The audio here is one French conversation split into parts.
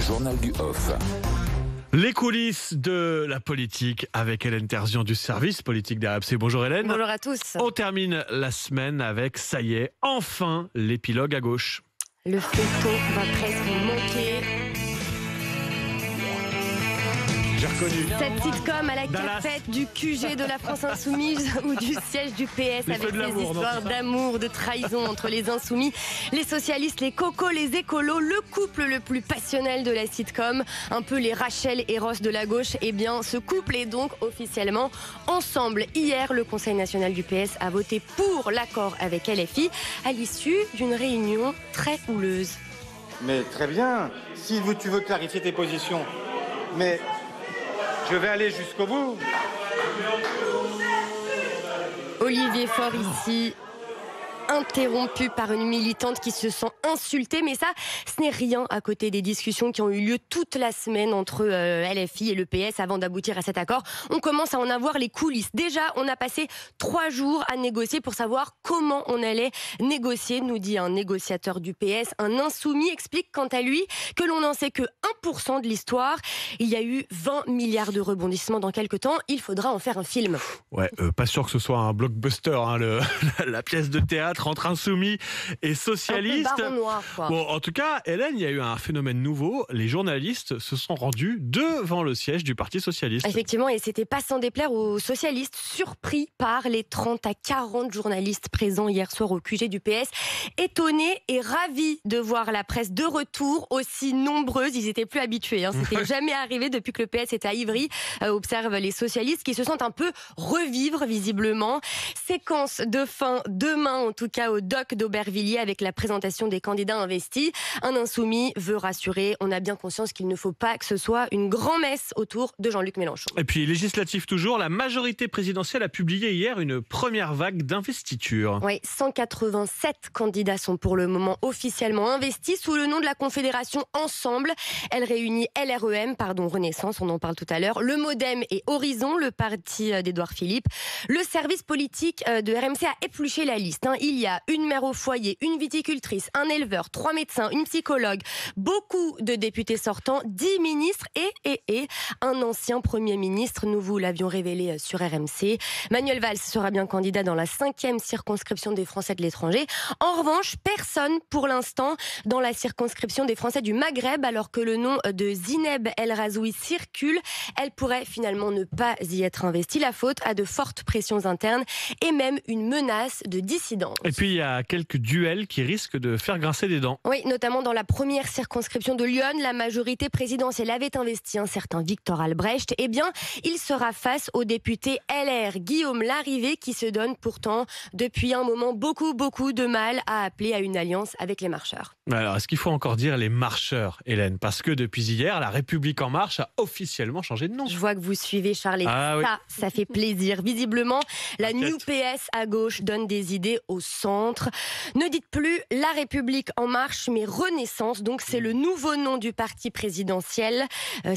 journal du Off. Les coulisses de la politique avec Hélène Terzian du service politique d'RMC. Bonjour Hélène. Bonjour à tous. On termine la semaine avec, ça y est, enfin l'épilogue à gauche. Le feuilleton va presque manquer. J'ai reconnu. Cette sitcom à la cafette du QG de la France Insoumise ou du siège du PS avec des histoires d'amour, de trahison entre les Insoumis, les socialistes, les cocos, les écolos, le couple le plus passionnel de la sitcom, un peu les Rachel et Ross de la gauche. Eh bien, ce couple est donc officiellement ensemble. Hier, le Conseil national du PS a voté pour l'accord avec LFI à l'issue d'une réunion très houleuse. Mais très bien, si tu veux clarifier tes positions, mais je vais aller jusqu'au bout. Olivier Faure ici, interrompu par une militante qui se sent insultée, mais ça, ce n'est rien à côté des discussions qui ont eu lieu toute la semaine entre LFI et le PS avant d'aboutir à cet accord. On commence à en avoir les coulisses. Déjà, on a passé 3 jours à négocier pour savoir comment on allait négocier, nous dit un négociateur du PS. Un insoumis explique quant à lui que l'on n'en sait que 1% de l'histoire. Il y a eu 20 milliards de rebondissements dans quelques temps. Il faudra en faire un film. Ouais, pas sûr que ce soit un blockbuster, hein, la pièce de théâtre entre insoumis et socialistes. Un peu baron noir, quoi. Bon, en tout cas, Hélène, il y a eu un phénomène nouveau. Les journalistes se sont rendus devant le siège du Parti socialiste. Effectivement, et c'était pas sans déplaire aux socialistes, surpris par les 30 à 40 journalistes présents hier soir au QG du PS, étonnés et ravis de voir la presse de retour aussi nombreuse. Ils étaient plus habitués, hein. C'était jamais arrivé depuis que le PS était à Ivry, observent les socialistes qui se sentent un peu revivre visiblement. Séquence de fin demain, en tout cas au doc d'Aubervilliers, avec la présentation des candidats investis. Un insoumis veut rassurer, on a bien conscience qu'il ne faut pas que ce soit une grand-messe autour de Jean-Luc Mélenchon. Et puis, législatif toujours, la majorité présidentielle a publié hier une première vague d'investiture. Oui, 187 candidats sont pour le moment officiellement investis sous le nom de la Confédération Ensemble. Elle réunit LREM, Renaissance, on en parle tout à l'heure, le Modem et Horizon, le parti d'Édouard Philippe. Le service politique de RMC a épluché la liste. Il y a une mère au foyer, une viticultrice, un éleveur, 3 médecins, une psychologue, beaucoup de députés sortants, 10 ministres et un ancien Premier ministre. Nous vous l'avions révélé sur RMC. Manuel Valls sera bien candidat dans la 5e circonscription des Français de l'étranger. En revanche, personne pour l'instant dans la circonscription des Français du Maghreb, alors que le nom de Zineb El Razoui circule. Elle pourrait finalement ne pas y être investie. La faute à de fortes pressions internes et même une menace de dissidence. Et puis il y a quelques duels qui risquent de faire grincer des dents. Oui, notamment dans la première circonscription de Lyon, la majorité présidentielle avait investi un certain Victor Albrecht. Eh bien, il sera face au député LR Guillaume Larrivé, qui se donne pourtant depuis un moment beaucoup de mal à appeler à une alliance avec les marcheurs. Alors, est-ce qu'il faut encore dire les marcheurs, Hélène? Parce que depuis hier, la République En Marche a officiellement changé de nom. Je vois que vous suivez, Charles, et ça fait plaisir. Visiblement, la New PS à gauche donne des idées au centre. Ne dites plus La République En Marche, mais Renaissance. Donc, c'est le nouveau nom du parti présidentiel.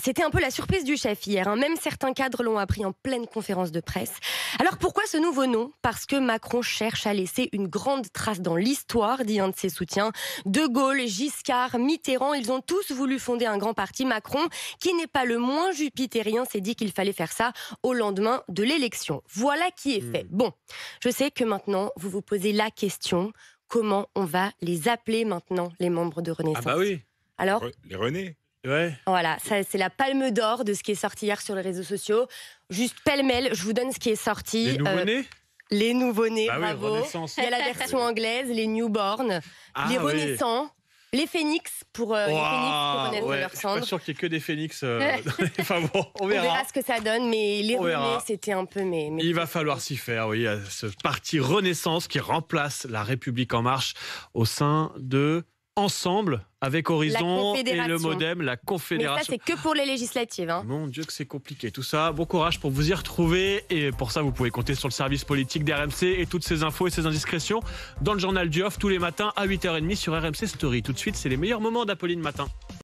C'était un peu la surprise du chef hier. Même certains cadres l'ont appris en pleine conférence de presse. Alors, pourquoi ce nouveau nom? Parce que Macron cherche à laisser une grande trace dans l'histoire, dit un de ses soutiens. De Gaulle, Giscard, Mitterrand, ils ont tous voulu fonder un grand parti. Macron, qui n'est pas le moins jupitérien, s'est dit qu'il fallait faire ça au lendemain de l'élection. Voilà qui est fait. Bon, je sais que maintenant, vous vous posez la question, comment on va les appeler maintenant, les membres de Renaissance? Ah bah oui. Alors, les René. Ouais. Voilà, ça, c'est la palme d'or de ce qui est sorti hier sur les réseaux sociaux. Juste pêle-mêle, je vous donne ce qui est sorti. Les nouveau-nés Les nouveau-nés, bah bravo. Oui, il y a la version anglaise, les newborn, les renaissants. Les phénix pour renaître de leur cendre. Je suis pas sûr qu'il y ait que des phénix. Enfin bon, on verra ce que ça donne, mais les René, c'était un peu mes Il va falloir s'y faire, oui. Ce parti Renaissance qui remplace la République En Marche au sein de Ensemble, avec Horizon et le Modem, la Confédération. Mais ça, c'est que pour les législatives. Mon Dieu que c'est compliqué tout ça. Bon courage pour vous y retrouver. Et pour ça, vous pouvez compter sur le service politique d'RMC et toutes ces infos et ces indiscrétions dans le journal du Off tous les matins à 8h30 sur RMC Story. Tout de suite, c'est les meilleurs moments d'Apolline Matin.